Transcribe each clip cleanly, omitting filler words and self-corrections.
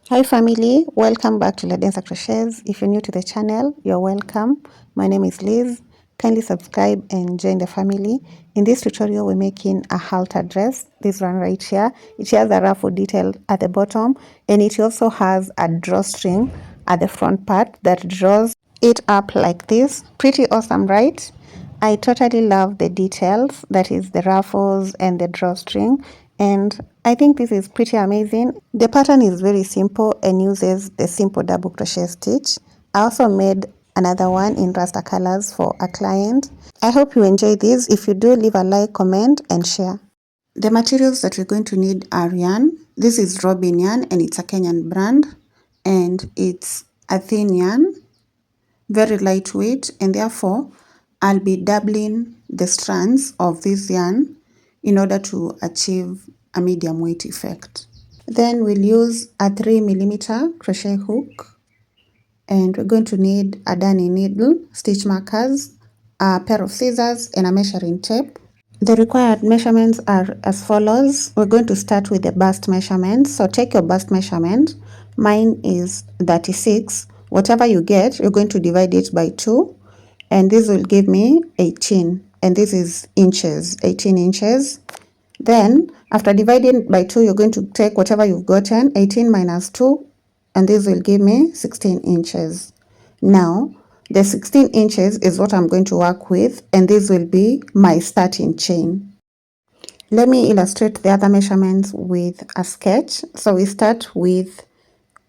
Hi family, welcome back to ladensercrochets. If you're new to the channel, you're welcome. My name is Liz. Kindly subscribe and join the family. In this tutorial, we're making a halter dress. This one right here. It has a ruffle detail at the bottom, and it also has a drawstring at the front part that draws it up like this. Pretty awesome, right? I totally love the details, that is the ruffles and the drawstring, and I think this is pretty amazing. The pattern is very simple and uses the simple double crochet stitch. I also made another one in raster colors for a client. I hope you enjoy this. If you do, leave a like, comment and share. The materials that we're going to need are yarn. This is Robin yarn and it's a Kenyan brand, and it's a thin yarn, very lightweight, and therefore I'll be doubling the strands of this yarn in order to achieve a medium weight effect. Then we'll use a 3mm crochet hook, and we're going to need a darning needle, stitch markers, a pair of scissors and a measuring tape. The required measurements are as follows. We're going to start with the bust measurement. So take your bust measurement. Mine is 36. Whatever you get, you're going to divide it by 2. And this will give me 18. And this is inches, 18 inches. Then, after dividing by 2, you're going to take whatever you've gotten, 18 minus 2. And this will give me 16 inches. Now, the 16 inches is what I'm going to work with, and this will be my starting chain. Let me illustrate the other measurements with a sketch. So we start with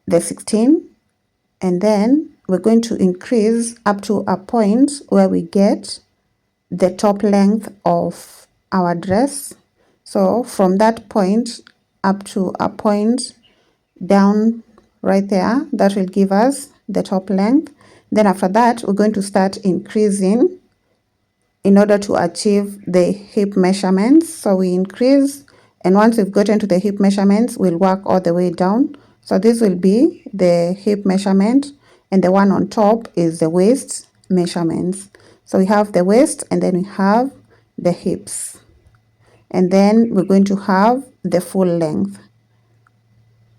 the 16, and then we're going to increase up to a point where we get the top length of our dress. So from that point up to a point down right there, that will give us the top length. Then after that, we're going to start increasing in order to achieve the hip measurements. So we increase, and once we've gotten to the hip measurements, we'll work all the way down. So this will be the hip measurement, and the one on top is the waist measurements. So we have the waist, and then we have the hips, and then we're going to have the full length,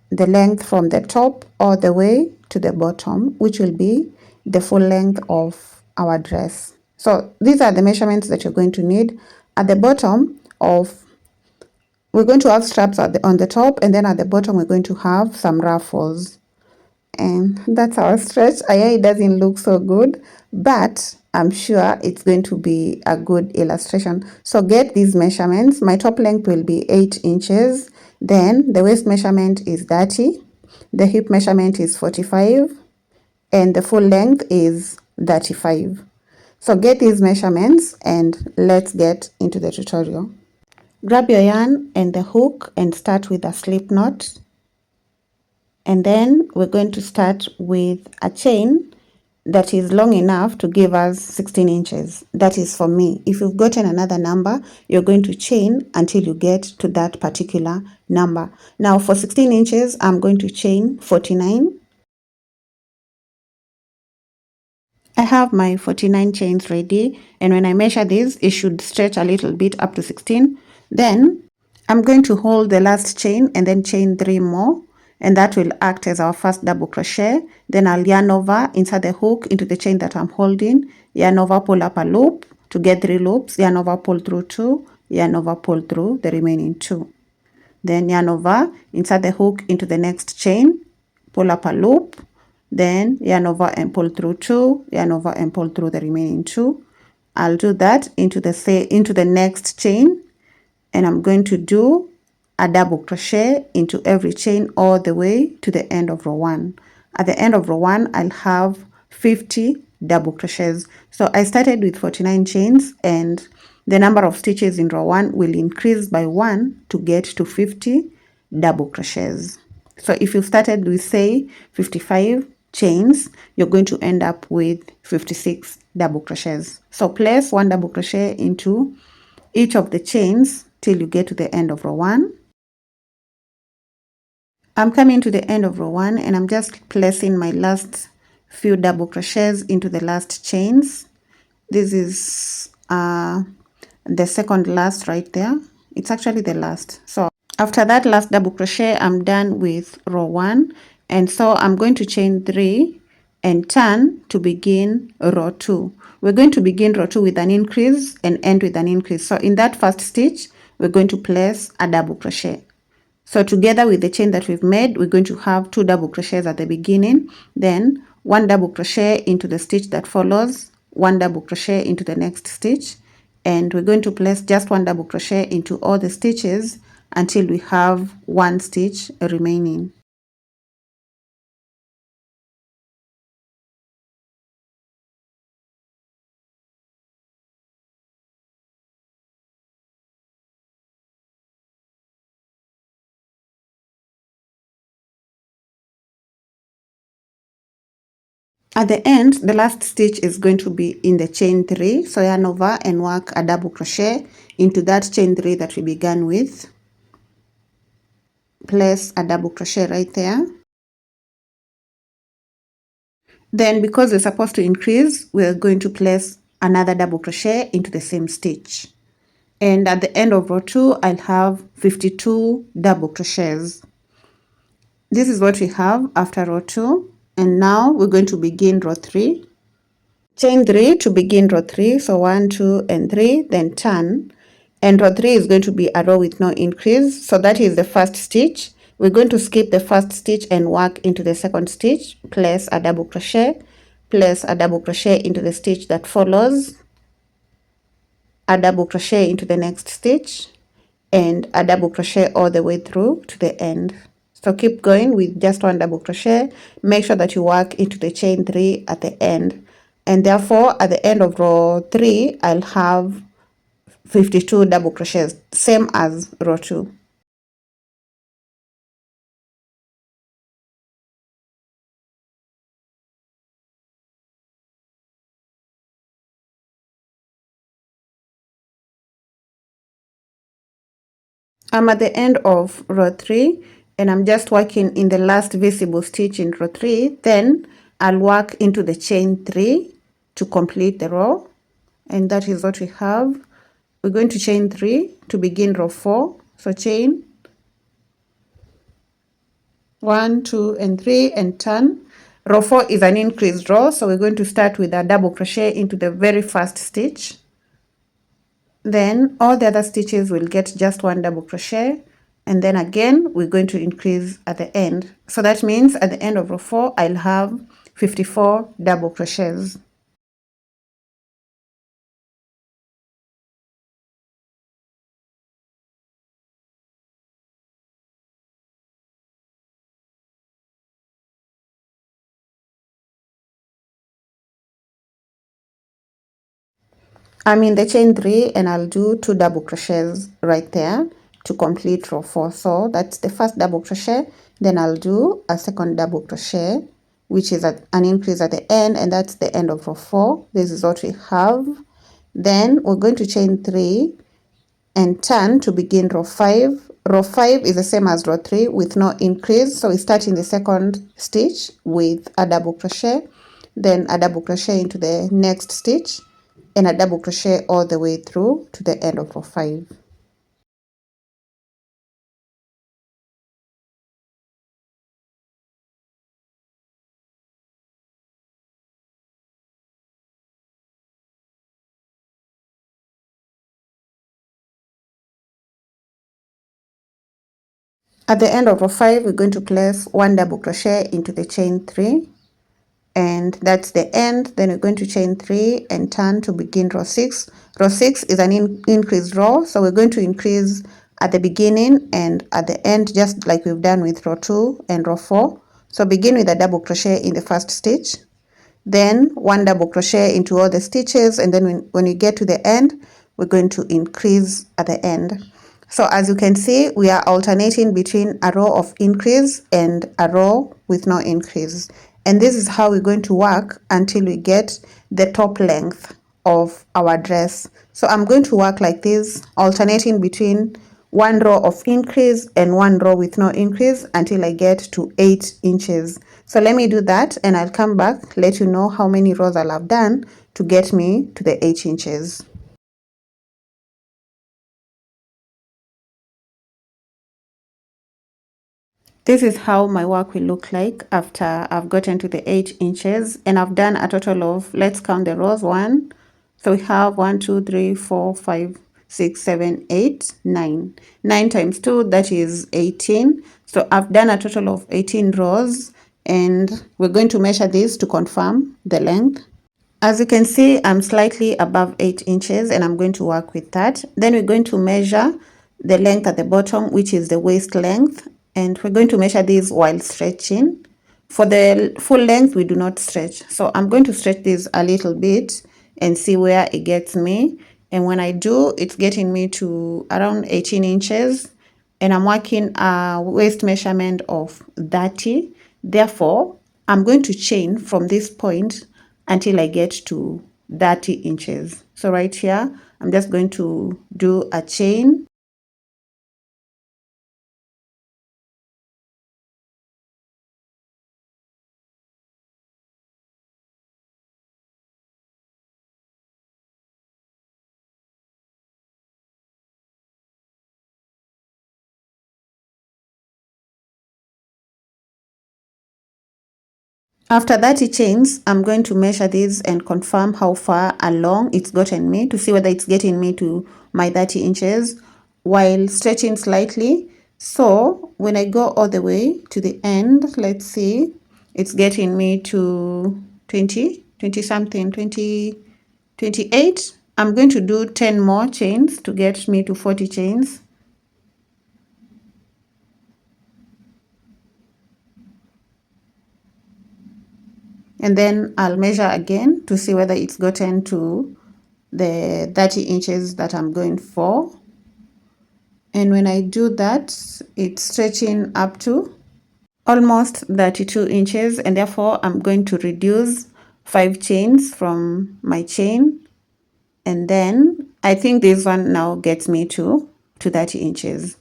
the length from the top all the way to the bottom, which will be the full length of our dress. So these are the measurements that you're going to need. At the bottom of, we're going to have straps on the top, and then at the bottom we're going to have some ruffles. And that's our stretch. It doesn't look so good, but I'm sure it's going to be a good illustration. So get these measurements. My top length will be 8 inches. Then the waist measurement is 30. The hip measurement is 45. And the full length is 35. So get these measurements and let's get into the tutorial. Grab your yarn and the hook and start with a slip knot. And then we're going to start with a chain that is long enough to give us 16 inches. That is for me. If you've gotten another number, you're going to chain until you get to that particular number. Now for 16 inches, I'm going to chain 49. I have my 49 chains ready, and when I measure this, it should stretch a little bit up to 16. Then I'm going to hold the last chain and then chain 3 more, and that will act as our first double crochet. Then I'll yarn over, insert the hook into the chain that I'm holding, yarn over, pull up a loop to get 3 loops, yarn over, pull through 2, yarn over, pull through the remaining 2. Then yarn over, insert the hook into the next chain, pull up a loop, then yarn over and pull through 2, yarn over and pull through the remaining 2. I'll do that into the next chain, and I'm going to do a double crochet into every chain all the way to the end of row 1. At the end of row 1, I'll have 50 double crochets. So I started with 49 chains, and the number of stitches in row 1 will increase by 1 to get to 50 double crochets. So if you started with, say, 55 chains, you're going to end up with 56 double crochets. So place 1 double crochet into each of the chains till you get to the end of row 1. I'm coming to the end of row 1, and I'm just placing my last few double crochets into the last chains. This is the second last right there. It's actually the last. So after that last double crochet, I'm done with row 1, And so I'm going to chain 3 and turn to begin row 2. We're going to begin row 2 with an increase and end with an increase. So in that first stitch, we're going to place a double crochet. So together with the chain that we've made, we're going to have 2 double crochets at the beginning, then 1 double crochet into the stitch that follows, 1 double crochet into the next stitch, and we're going to place just 1 double crochet into all the stitches until we have 1 stitch remaining. At the end, the last stitch is going to be in the chain 3, so yarn over and work a double crochet into that chain 3 that we began with. Place a double crochet right there. Then because we're supposed to increase, we're going to place another double crochet into the same stitch. And at the end of row 2, I'll have 52 double crochets. This is what we have after row 2. And now we're going to begin row 3. Chain 3 to begin row 3. So 1, 2, and 3, then turn. And row 3 is going to be a row with no increase. So that is the first stitch. We're going to skip the first stitch and work into the second stitch. Place a double crochet. Place a double crochet into the stitch that follows. A double crochet into the next stitch. And a double crochet all the way through to the end. So keep going with just 1 double crochet. Make sure that you work into the chain 3 at the end. And therefore, at the end of row 3, I'll have 52 double crochets, same as row 2. I'm at the end of row 3 and I'm just working in the last visible stitch in row 3. Then I'll work into the chain 3 to complete the row. And that is what we have. We're going to chain 3 to begin row 4. So chain 1, 2, and 3 and turn. Row 4 is an increased row, so we're going to start with a double crochet into the very first stitch. Then all the other stitches will get just 1 double crochet, and then again we're going to increase at the end. So that means at the end of row 4 I'll have 54 double crochets. I'm in the chain 3 and I'll do 2 double crochets right there to complete row 4. So that's the first double crochet. Then I'll do a second double crochet, which is an increase at the end, and that's the end of row 4. This is what we have. Then we're going to chain 3 and turn to begin row 5. Row 5 is the same as row 3 with no increase. So we start in the second stitch with a double crochet, then a double crochet into the next stitch, and a double crochet all the way through to the end of row 5. At the end of row 5, we're going to place 1 double crochet into the chain 3, and that's the end. Then we're going to chain 3 and turn to begin row 6. Row 6 is an increased row, so we're going to increase at the beginning and at the end, just like we've done with row 2 and row 4. So begin with a double crochet in the first stitch, then 1 double crochet into all the stitches, and then when you get to the end, we're going to increase at the end. So as you can see, we are alternating between a row of increase and a row with no increase. And this is how we're going to work until we get the top length of our dress. So I'm going to work like this, alternating between 1 row of increase and 1 row with no increase until I get to 8 inches. So let me do that and I'll come back, let you know how many rows I'll have done to get me to the 8 inches. This is how my work will look like after I've gotten to the 8 inches, and I've done a total of, let's count the rows. One, so we have 1 2 3 4 5 6 7 8 9. 9 times 2, that is 18. So I've done a total of 18 rows, and we're going to measure this to confirm the length. As you can see, I'm slightly above 8 inches, and I'm going to work with that. Then we're going to measure the length at the bottom, which is the waist length, and we're going to measure this while stretching. For the full length, we do not stretch. So I'm going to stretch this a little bit and see where it gets me. And when I do, it's getting me to around 18 inches. And I'm working a waist measurement of 30. Therefore, I'm going to chain from this point until I get to 30 inches. So right here, I'm just going to do a chain. After 30 chains, I'm going to measure this and confirm how far along it's gotten me to see whether it's getting me to my 30 inches while stretching slightly. So when I go all the way to the end, let's see, it's getting me to 20 something, 28. I'm going to do 10 more chains to get me to 40 chains. And then I'll measure again to see whether it's gotten to the 30 inches that I'm going for. And when I do that, it's stretching up to almost 32 inches, and therefore I'm going to reduce 5 chains from my chain. And then I think this one now gets me to 30 inches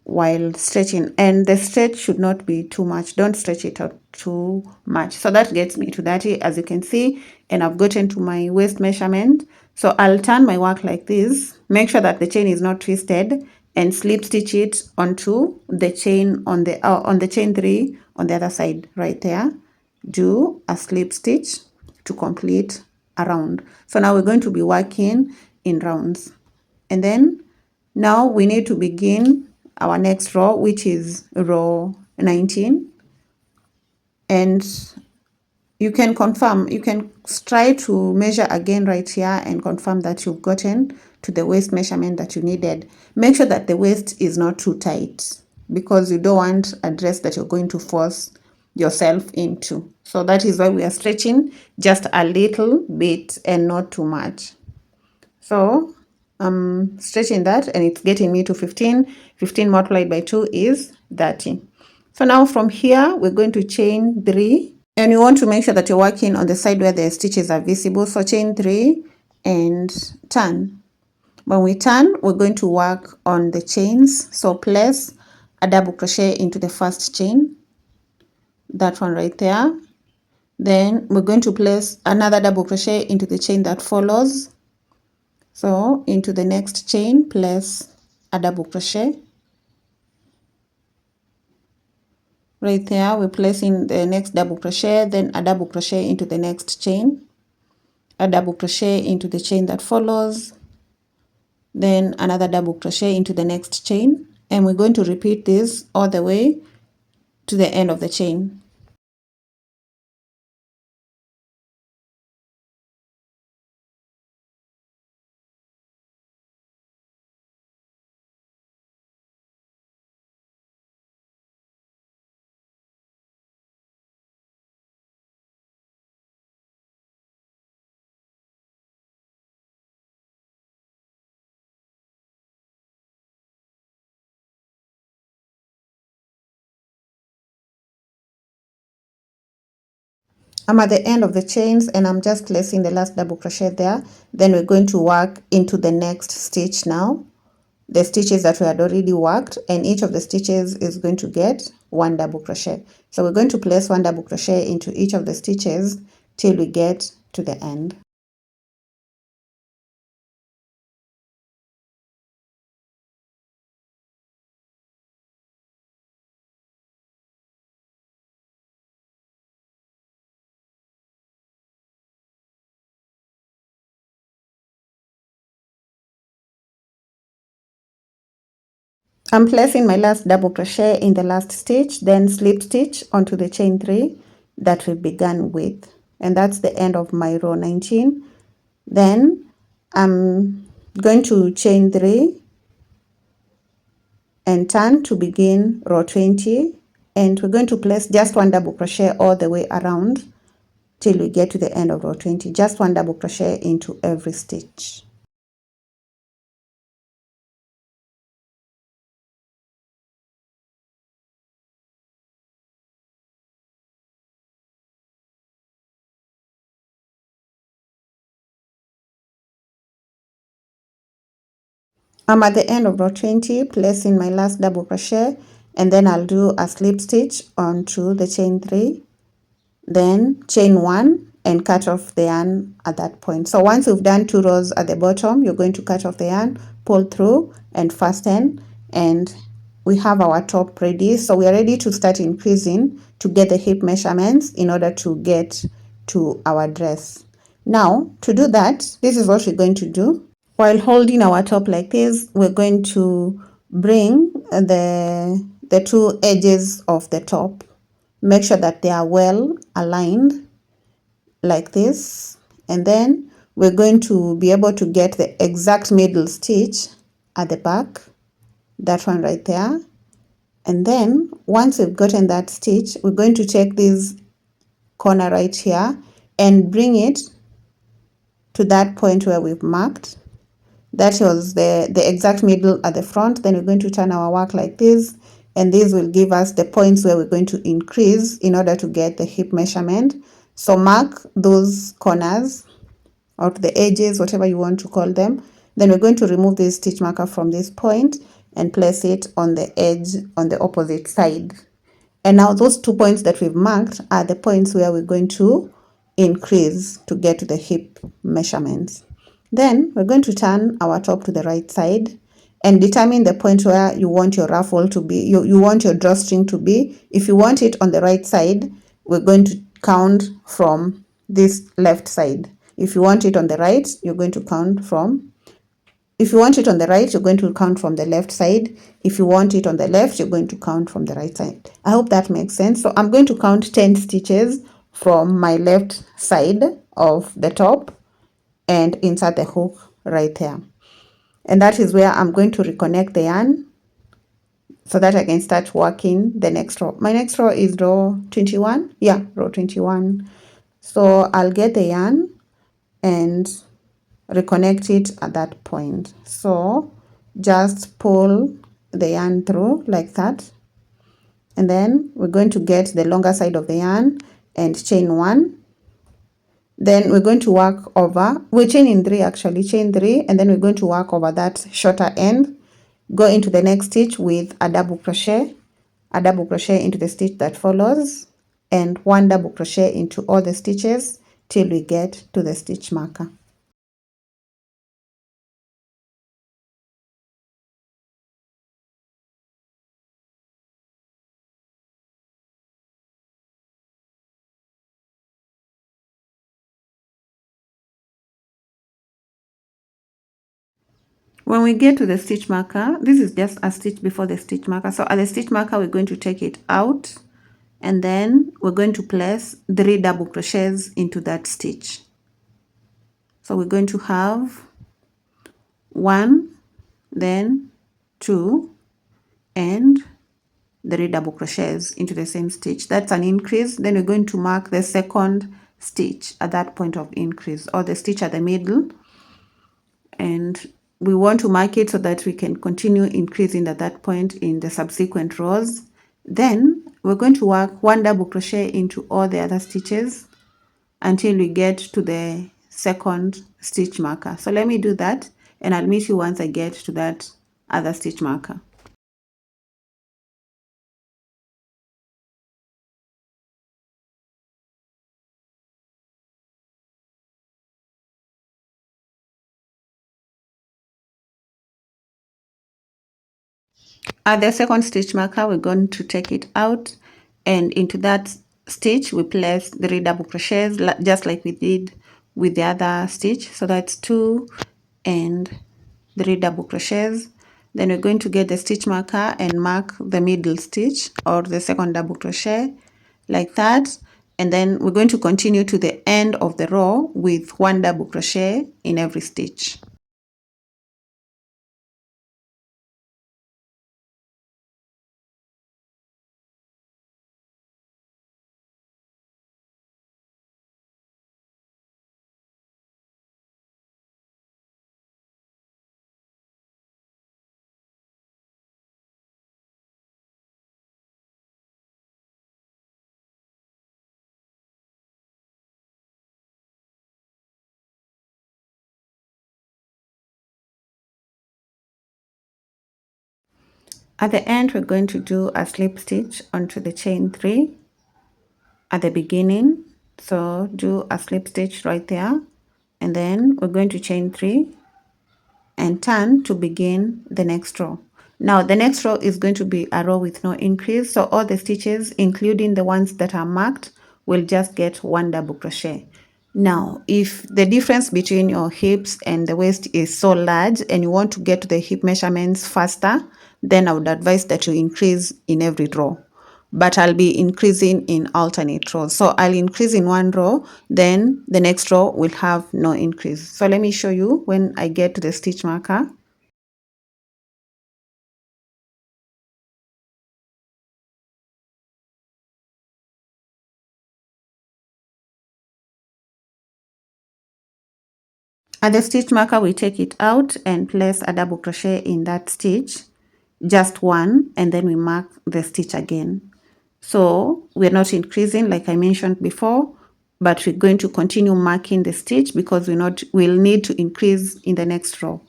while stretching, and the stretch should not be too much. Don't stretch it out too much. So that gets me to 30, as you can see, and I've gotten to my waist measurement. So I'll turn my work like this, make sure that the chain is not twisted, and slip stitch it onto the chain on the chain 3 on the other side right there. Do a slip stitch to complete a round. So now we're going to be working in rounds, and then now we need to begin our next row, which is row 19. And you can confirm, you can try to measure again right here and confirm that you've gotten to the waist measurement that you needed. Make sure that the waist is not too tight, because you don't want a dress that you're going to force yourself into. So that is why we are stretching just a little bit and not too much. So I'm stretching that, and it's getting me to 15. 15 multiplied by 2 is 30. So now from here, we're going to chain 3. And you want to make sure that you're working on the side where the stitches are visible. So chain 3 and turn. When we turn, we're going to work on the chains. So place a double crochet into the first chain. That one right there. Then we're going to place another double crochet into the chain that follows. So into the next chain, place a double crochet. Right there, we're placing the next double crochet, then a double crochet into the next chain, a double crochet into the chain that follows, then another double crochet into the next chain, and we're going to repeat this all the way to the end of the chain. I'm at the end of the chains, and I'm just placing the last double crochet there. Then we're going to work into the next stitch now, the stitches that we had already worked, and each of the stitches is going to get 1 double crochet. So we're going to place 1 double crochet into each of the stitches till we get to the end. I'm placing my last double crochet in the last stitch, then slip stitch onto the chain 3 that we began with, and that's the end of my row 19. Then I'm going to chain 3 and turn to begin row 20, and we're going to place just one double crochet all the way around till we get to the end of row 20. Just one double crochet into every stitch. I'm at the end of row 20, placing my last double crochet, and then I'll do a slip stitch onto the chain 3, then chain 1 and cut off the yarn at that point. So once you've done 2 rows at the bottom, you're going to cut off the yarn, pull through and fasten, and we have our top ready. So we are ready to start increasing to get the hip measurements in order to get to our dress. Now to do that, this is what we're going to do. While holding our top like this, we're going to bring the 2 edges of the top. Make sure that they are well aligned like this, and then we're going to be able to get the exact middle stitch at the back, that one right there. And then once we've gotten that stitch, we're going to take this corner right here and bring it to that point where we've marked. That was the exact middle at the front. Then we're going to turn our work like this, and this will give us the points where we're going to increase in order to get the hip measurement. So mark those corners or the edges, whatever you want to call them. Then we're going to remove this stitch marker from this point and place it on the edge on the opposite side. And now those 2 points that we've marked are the points where we're going to increase to get to the hip measurements. Then we're going to turn our top to the right side and determine the point where you want your ruffle to be, you want your drawstring to be. If you want it on the right side, we're going to count from this left side. If you want it on the right, you're going to count from, if you want it on the right, you're going to count from the left side. If you want it on the left, you're going to count from the right side. I hope that makes sense. So I'm going to count 10 stitches from my left side of the top and insert the hook right there. And that is where I'm going to reconnect the yarn so that I can start working the next row. My next row is row 21. Yeah, row 21. So I'll get the yarn and reconnect it at that point. So just pull the yarn through like that, and then we're going to get the longer side of the yarn and chain 1. Then we're going to work over, we're chaining 3 actually, chain 3, and then we're going to work over that shorter end, go into the next stitch with a double crochet into the stitch that follows, and 1 double crochet into all the stitches till we get to the stitch marker. When we get to the stitch marker, this is just a stitch before the stitch marker. So at the stitch marker, we're going to take it out, and then we're going to place 3 double crochets into that stitch. So we're going to have 1, then 2, and 3 double crochets into the same stitch. That's an increase. Then we're going to mark the second stitch at that point of increase, or the stitch at the middle, and we want to mark it so that we can continue increasing at that point in the subsequent rows. Then we're going to work 1 double crochet into all the other stitches until we get to the second stitch marker. So let me do that, and I'll meet you once I get to that other stitch marker. At the second stitch marker, we're going to take it out, and into that stitch we place 3 double crochets just like we did with the other stitch. So that's 2 and 3 double crochets. Then we're going to get the stitch marker and mark the middle stitch or the second double crochet like that. And then we're going to continue to the end of the row with 1 double crochet in every stitch. At the end, we're going to do a slip stitch onto the chain 3 at the beginning. So do a slip stitch right there, and then we're going to chain 3 and turn to begin the next row. Now the next row is going to be a row with no increase, so all the stitches, including the ones that are marked, will just get 1 double crochet. Now if the difference between your hips and the waist is so large and you want to get to the hip measurements faster, then I would advise that you increase in every row, but I'll be increasing in alternate rows. So I'll increase in one row, then the next row will have no increase. So let me show you when I get to the stitch marker. At the stitch marker, we take it out and place a double crochet in that stitch, just one, and then we mark the stitch again. So we're not increasing like I mentioned before, but we're going to continue marking the stitch because we'll need to increase in the next row.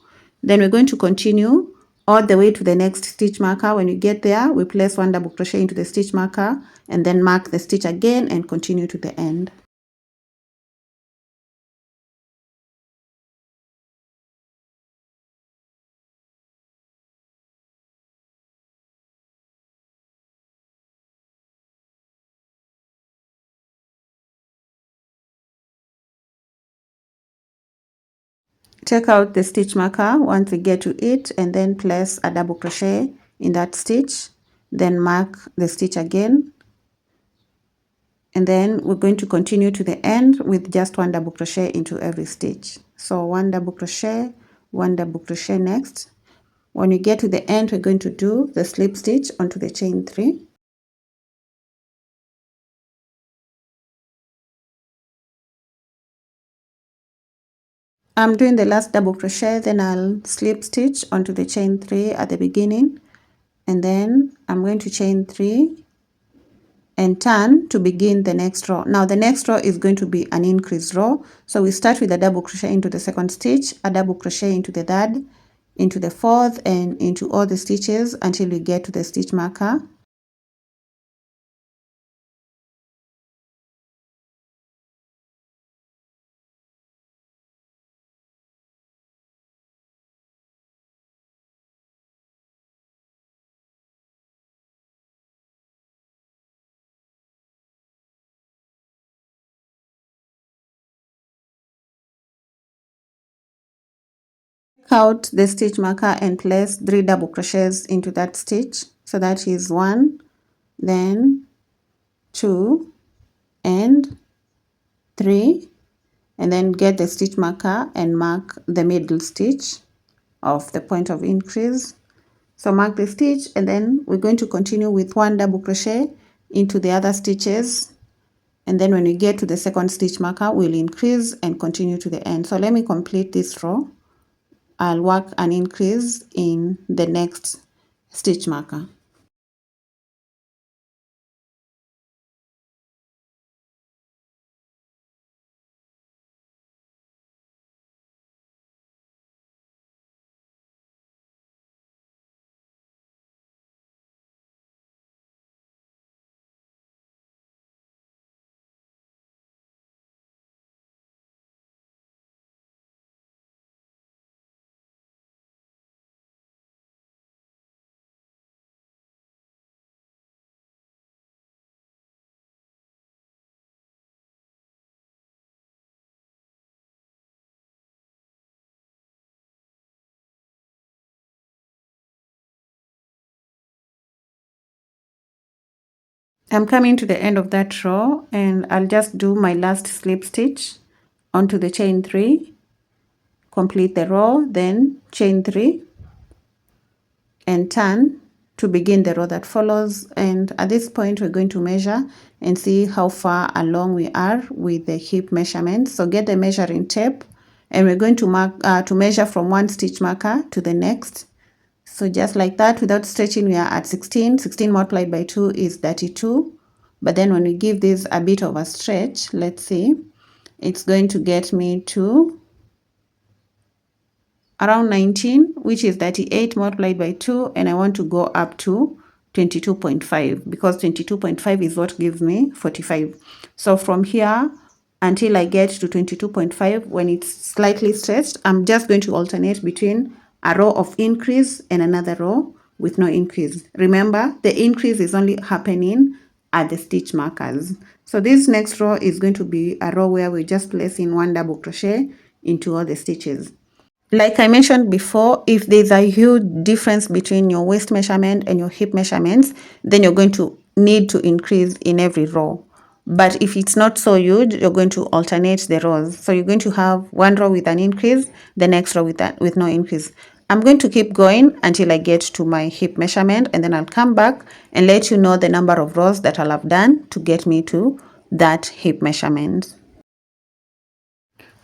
Then we're going to continue all the way to the next stitch marker. When we get there, we place 1 double crochet into the stitch marker and then mark the stitch again and continue to the end. Take out the stitch marker once we get to it and then place a double crochet in that stitch, then mark the stitch again, and then we're going to continue to the end with just 1 double crochet into every stitch. So 1 double crochet, 1 double crochet next. When we get to the end, we're going to do the slip stitch onto the chain 3. I'm doing the last double crochet, then I'll slip stitch onto the chain 3 at the beginning, and then I'm going to chain 3 and turn to begin the next row. Now the next row is going to be an increase row, so we start with a double crochet into the second stitch, a double crochet into the third, into the fourth, and into all the stitches until we get to the stitch marker. Take out the stitch marker and place 3 double crochets into that stitch. So that is 1, then 2 and 3, and then get the stitch marker and mark the middle stitch of the point of increase. So mark the stitch, and then we're going to continue with 1 double crochet into the other stitches, and then when we get to the second stitch marker, we'll increase and continue to the end. So let me complete this row. I'll work an increase in the next stitch marker. I'm coming to the end of that row, and I'll just do my last slip stitch onto the chain 3, complete the row, then chain 3 and turn to begin the row that follows. And at this point we're going to measure and see how far along we are with the hip measurement. So get the measuring tape, and we're going to mark to measure from one stitch marker to the next. So just like that, without stretching, we are at 16. 16 multiplied by 2 is 32. But then when we give this a bit of a stretch, let's see, it's going to get me to around 19, which is 38 multiplied by 2, and I want to go up to 22.5 because 22.5 is what gives me 45. So from here until I get to 22.5, when it's slightly stretched, I'm just going to alternate between a row of increase and another row with no increase. Remember, the increase is only happening at the stitch markers. So this next row is going to be a row where we just place in one double crochet into all the stitches. Like I mentioned before, if there's a huge difference between your waist measurement and your hip measurements, then you're going to need to increase in every row. But if it's not so huge, you're going to alternate the rows. So you're going to have one row with an increase, the next row with no increase. I'm going to keep going until I get to my hip measurement, and then I'll come back and let you know the number of rows that I'll have done to get me to that hip measurement.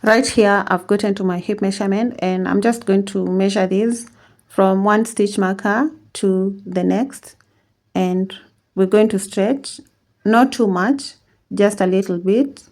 Right here, I've gotten to my hip measurement, and I'm just going to measure these from one stitch marker to the next, and we're going to stretch, not too much, just a little bit.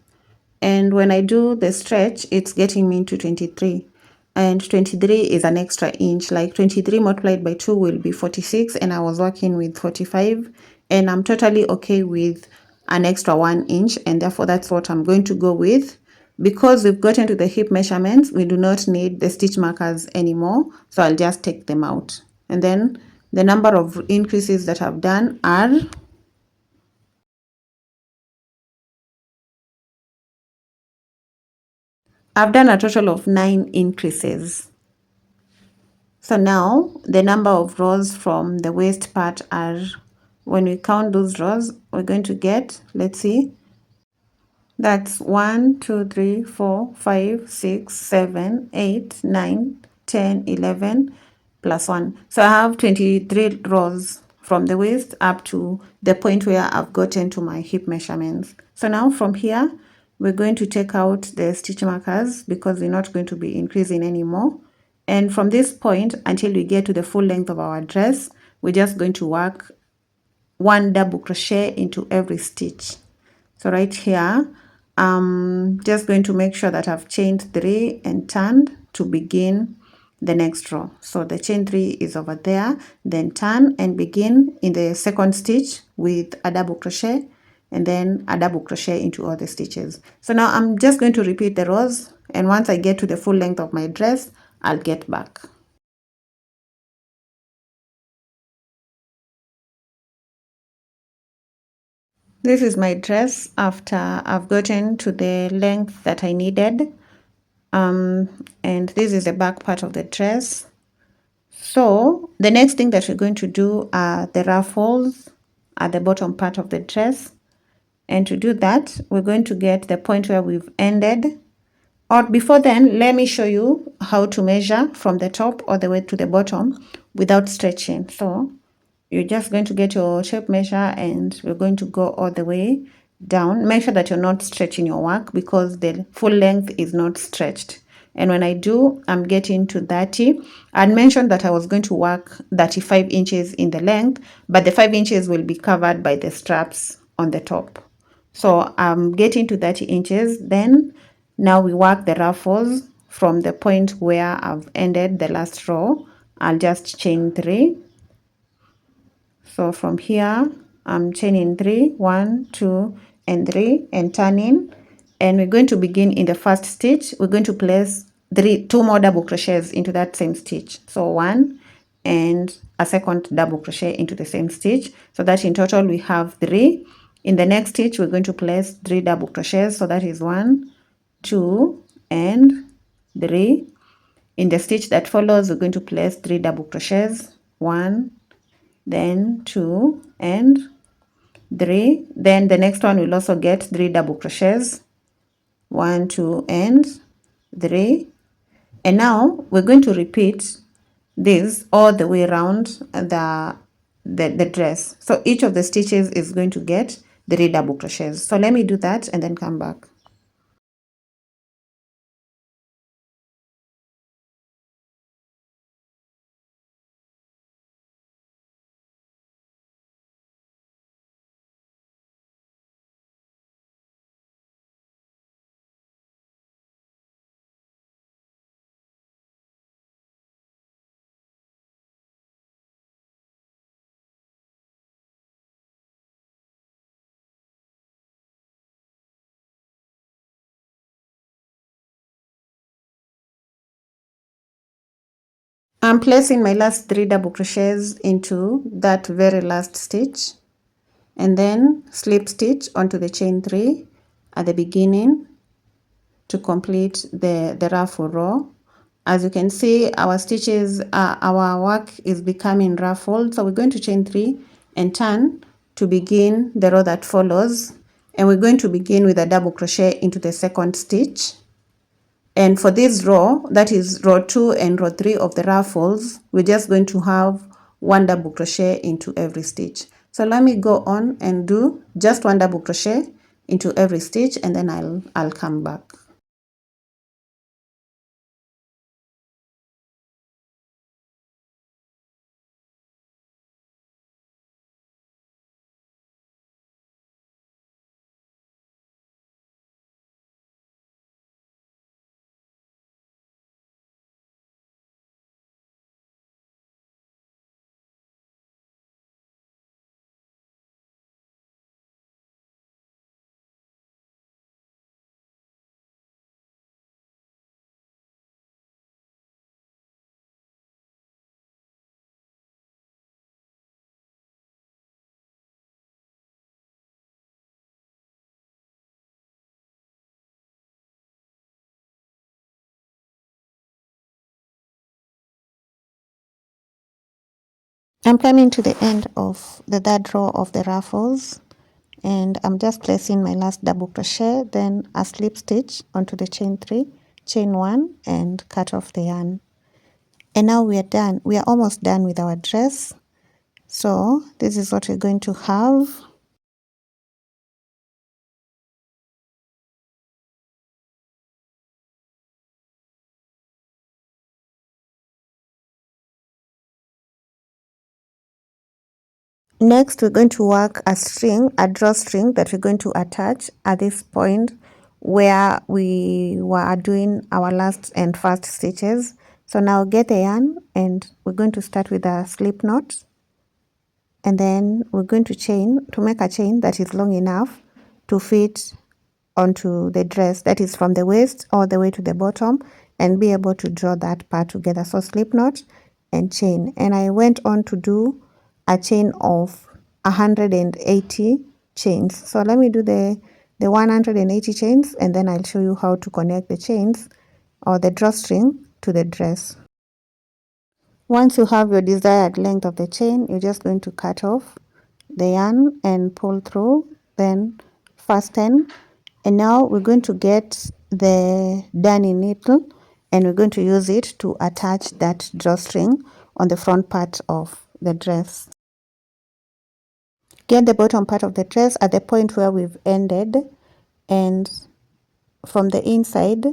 And when I do the stretch, it's getting me to 23, and 23 is an extra inch. Like 23 multiplied by 2 will be 46, and I was working with 45, and I'm totally okay with an extra 1 inch, and therefore that's what I'm going to go with. Because we've gotten to the hip measurements, we do not need the stitch markers anymore, so I'll just take them out. And then the number of increases that I've done are I've done a total of 9 increases. So now the number of rows from the waist part are, when we count those rows, we're going to get, let's see, that's 1, 2, 3, 4, 5, 6, 7, 8, 9, 10, 11 plus 1. So I have 23 rows from the waist up to the point where I've gotten to my hip measurements. So now from here, we're going to take out the stitch markers because we're not going to be increasing anymore. And from this point until we get to the full length of our dress, we're just going to work one double crochet into every stitch. So right here, I'm just going to make sure that I've chained 3 and turned to begin the next row. So the chain 3 is over there, then turn and begin in the second stitch with a double crochet, and then a double crochet into all the stitches. So now I'm just going to repeat the rows, and once I get to the full length of my dress, I'll get back. This is my dress after I've gotten to the length that I needed. And this is the back part of the dress. So the next thing that we're going to do are the ruffles at the bottom part of the dress. And to do that, we're going to get the point where we've ended. Or before then, let me show you how to measure from the top all the way to the bottom without stretching. So you're just going to get your tape measure, and we're going to go all the way down. Make sure that you're not stretching your work because the full length is not stretched. And when I do, I'm getting to 30. I'd mentioned that I was going to work 35 inches in the length, but the 5 inches will be covered by the straps on the top. So I'm getting to 30 inches. Then now we work the ruffles from the point where I've ended the last row. I'll just chain 3. So from here, I'm chaining 3, 1, 2, and 3, and turning. And we're going to begin in the first stitch. We're going to place 2 more double crochets into that same stitch. So 1 and a second double crochet into the same stitch. So that in total we have 3. In the next stitch, we're going to place 3 double crochets. So that is 1, 2, and 3. In the stitch that follows, we're going to place 3 double crochets. 1, then 2, and 3. Then the next one will also get 3 double crochets, 1, 2, and 3. And now we're going to repeat this all the way around the dress. So each of the stitches is going to get 3 double crochets. So let me do that and then come back. I'm placing my last 3 double crochets into that very last stitch, and then slip stitch onto the chain 3 at the beginning to complete the ruffle row. As you can see, our stitches, our work is becoming ruffled. So we're going to chain 3 and turn to begin the row that follows. And we're going to begin with a double crochet into the second stitch. And for this row, that is row 2 and row 3 of the ruffles, we're just going to have 1 double crochet into every stitch. So let me go on and do just 1 double crochet into every stitch, and then I'll come back. I'm coming to the end of the third row of the ruffles, and I'm just placing my last double crochet, then a slip stitch onto the chain 3, chain 1, and cut off the yarn. And now we are done. We are almost done with our dress. So this is what we're going to have. Next, we're going to work a string, a drawstring that we're going to attach at this point where we were doing our last and first stitches. So now get the yarn, and we're going to start with a slip knot, and then we're going to make a chain that is long enough to fit onto the dress, that is from the waist all the way to the bottom, and be able to draw that part together. So slip knot and chain, and I went on to do a chain of 180 chains. So let me do the 180 chains, and then I'll show you how to connect the chains or the drawstring to the dress. Once you have your desired length of the chain, you're just going to cut off the yarn and pull through, then fasten. And now we're going to get the darning needle, and we're going to use it to attach that drawstring on the front part of the dress. Get the bottom part of the dress at the point where we've ended, and from the inside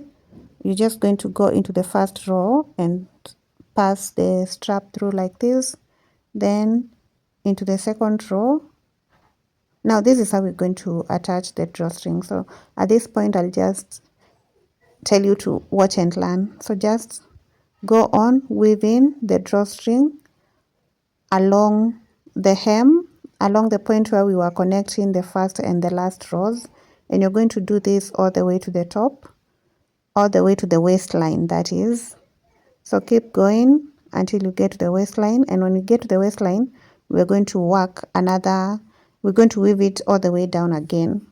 you're just going to go into the first row and pass the strap through like this, then into the second row. Now this is how we're going to attach the drawstring. So at this point I'll just tell you to watch and learn. So just go on weaving the drawstring along the hem, along the point where we were connecting the first and the last rows, and you're going to do this all the way to the top, all the way to the waistline, that is. So keep going until you get to the waistline, and when you get to the waistline, we're going to we're going to weave it all the way down again.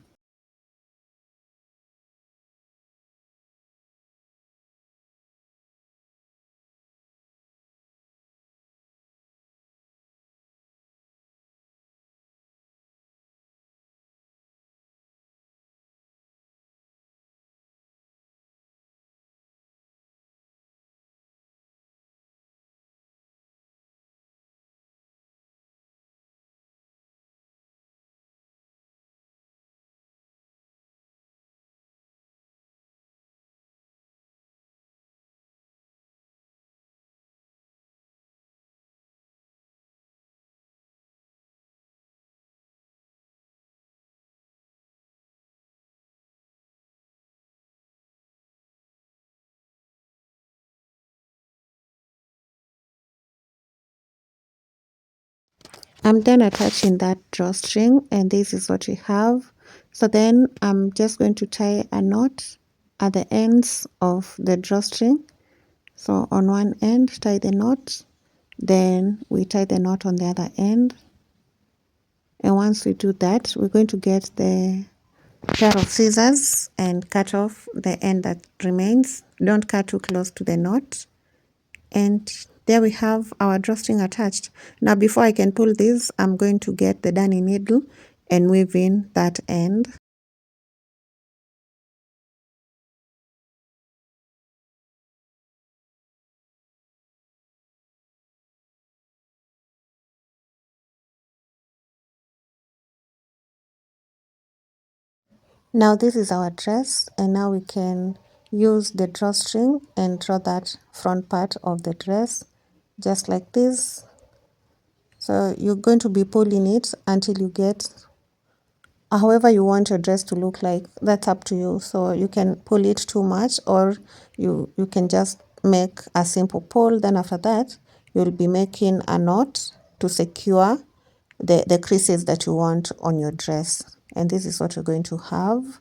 I'm done attaching that drawstring, and this is what we have. So then I'm just going to tie a knot at the ends of the drawstring. So on one end, tie the knot, then we tie the knot on the other end. And once we do that, we're going to get the pair of scissors and cut off the end that remains. Don't cut too close to the knot. And there we have our drawstring attached. Now before I can pull this, I'm going to get the darning needle and weave in that end. Now this is our dress, and now we can use the drawstring and draw that front part of the dress just like this. So you're going to be pulling it until you get however you want your dress to look like. That's up to you. So you can pull it too much, or you can just make a simple pull. Then after that, you'll be making a knot to secure the creases that you want on your dress. And this is what you're going to have.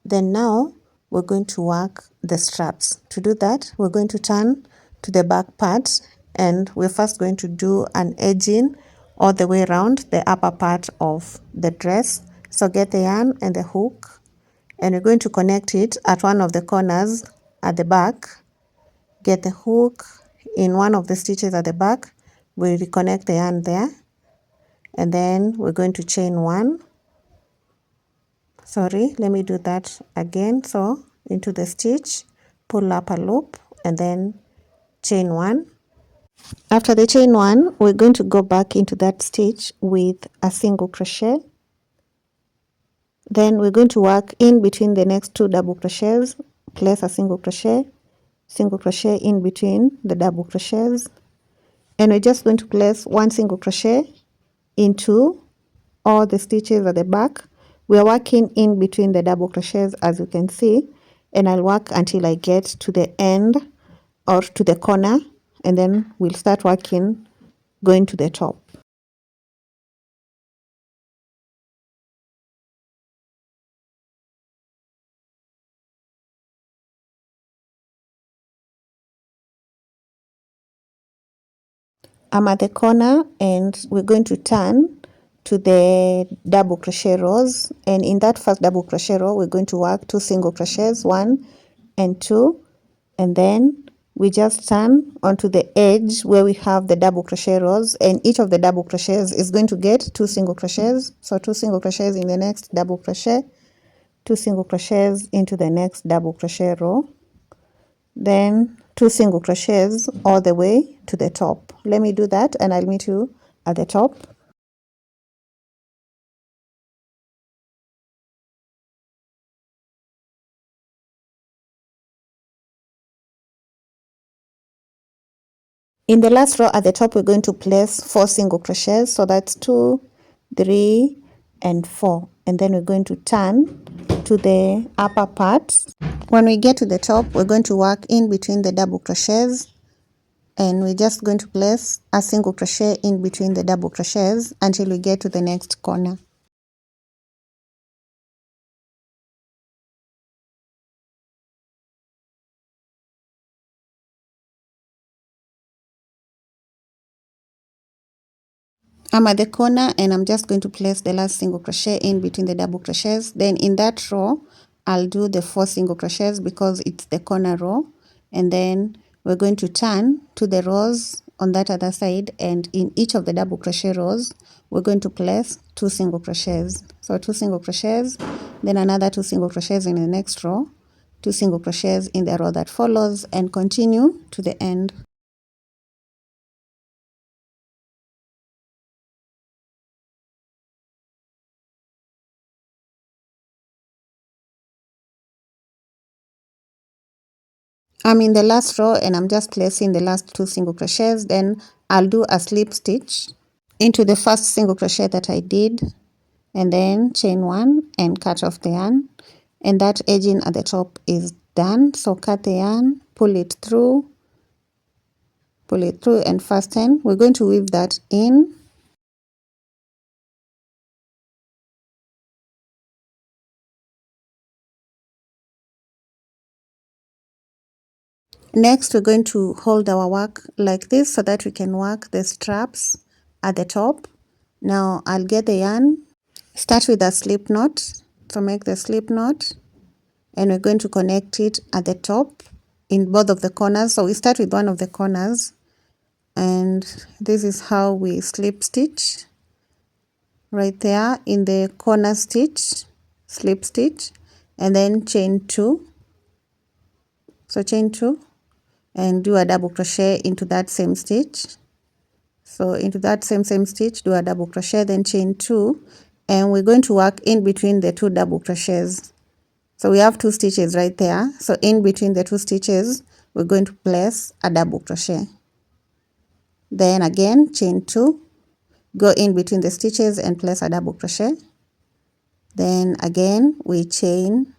Then now we're going to work the straps. To do that, we're going to turn to the back part, and we're first going to do an edging all the way around the upper part of the dress. So get the yarn and the hook, and we're going to connect it at one of the corners at the back. Get the hook in one of the stitches at the back. We reconnect the yarn there, and then we're going to chain one. Sorry, let me do that again. So into the stitch, pull up a loop, and then chain one. After the chain one, we're going to go back into that stitch with a single crochet. Then we're going to work in between the next two double crochets, place a single crochet in between the double crochets, and we're just going to place one single crochet into all the stitches at the back. We are working in between the double crochets, as you can see, and I'll work until I get to the end or to the corner, and then we'll start working going to the top. I'm at the corner, and we're going to turn to the double crochet rows, and in that first double crochet row we're going to work two single crochets, 1 and 2, and then we just turn onto the edge where we have the double crochet rows, and each of the double crochets is going to get two single crochets. So two single crochets in the next double crochet, two single crochets into the next double crochet row, then two single crochets all the way to the top. Let me do that, and I'll meet you at the top. In the last row at the top, we're going to place 4 single crochets. So that's 2, 3, and 4. And then we're going to turn to the upper part. When we get to the top, we're going to work in between the double crochets. And we're just going to place a single crochet in between the double crochets until we get to the next corner. I'm at the corner, and I'm just going to place the last single crochet in between the double crochets. Then in that row, I'll do the 4 single crochets because it's the corner row. And then we're going to turn to the rows on that other side, and in each of the double crochet rows, we're going to place 2 single crochets. So 2 single crochets, then another 2 single crochets in the next row, 2 single crochets in the row that follows, and continue to the end. I'm in the last row, and I'm just placing the last 2 single crochets. Then I'll do a slip stitch into the first single crochet that I did, and then chain 1 and cut off the yarn, and that edging at the top is done. So cut the yarn, pull it through and fasten. We're going to weave that in, Next, we're going to hold our work like this so that we can work the straps at the top. Now I'll get the yarn, start with a slip knot, so make the slip knot, and we're going to connect it at the top in both of the corners. So we start with one of the corners, and this is how we slip stitch right there in the corner stitch, slip stitch, and then chain 2. So chain 2 and do a double crochet into that same stitch. So into that same stitch, do a double crochet, then chain 2, and we're going to work in between the 2 double crochets. So we have 2 stitches right there. So in between the 2 stitches, we're going to place a double crochet. Then again, chain 2, go in between the stitches and place a double crochet. Then again, we chain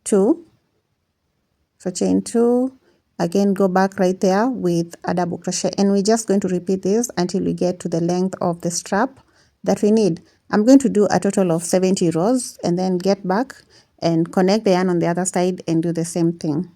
2. So chain 2, again go back right there with a double crochet, and we're just going to repeat this until we get to the length of the strap that we need. I'm going to do a total of 70 rows and then get back and connect the yarn on the other side and do the same thing.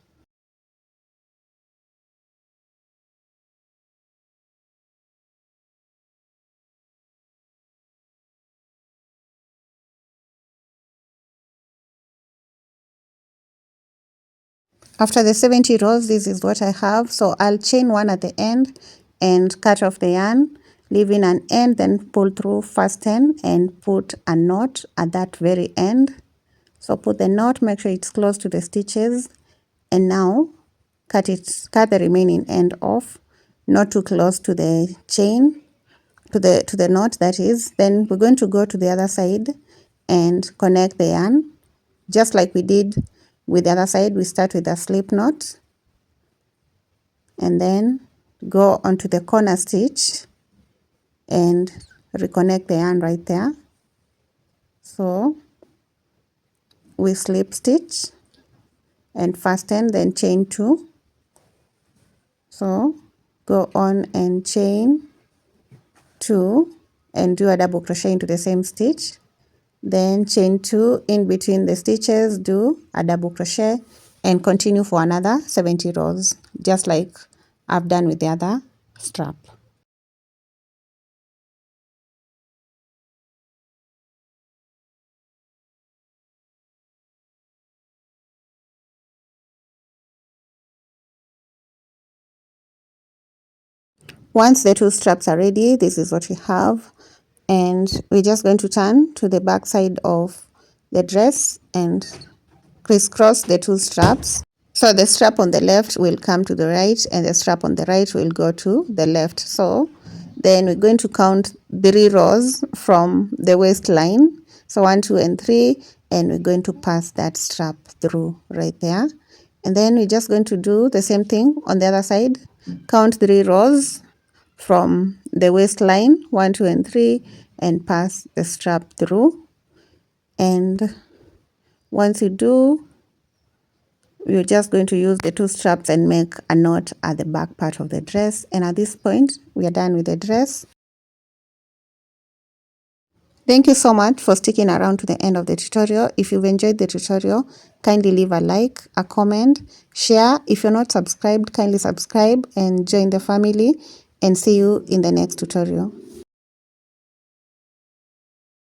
After the 70 rows, this is what I have. So I'll chain 1 at the end and cut off the yarn, leaving an end, then pull through, fasten, and put a knot at that very end. So put the knot, make sure it's close to the stitches, and now cut the remaining end off, not too close to the chain, to the knot that is. Then we're going to go to the other side and connect the yarn just like we did with the other side. We start with a slip knot and then go onto the corner stitch and reconnect the yarn right there. So we slip stitch and fasten, then chain 2. So go on and chain 2 and do a double crochet into the same stitch, then chain 2 in between the stitches, do a double crochet, and continue for another 70 rows, just like I've done with the other strap. Once the 2 straps are ready, this is what we have, and we're just going to turn to the back side of the dress and crisscross the 2 straps. So the strap on the left will come to the right and the strap on the right will go to the left. So then we're going to count 3 rows from the waistline. So 1, 2, and 3, and we're going to pass that strap through right there. And then we're just going to do the same thing on the other side. Count 3 rows from the waistline, 1, 2, and 3, and pass the strap through. And once you do, we're just going to use the 2 straps and make a knot at the back part of the dress. And at this point, we are done with the dress. Thank you so much for sticking around to the end of the tutorial. If you've enjoyed the tutorial, kindly leave a like, a comment, share. If you're not subscribed, kindly subscribe and join the family, and see you in the next tutorial.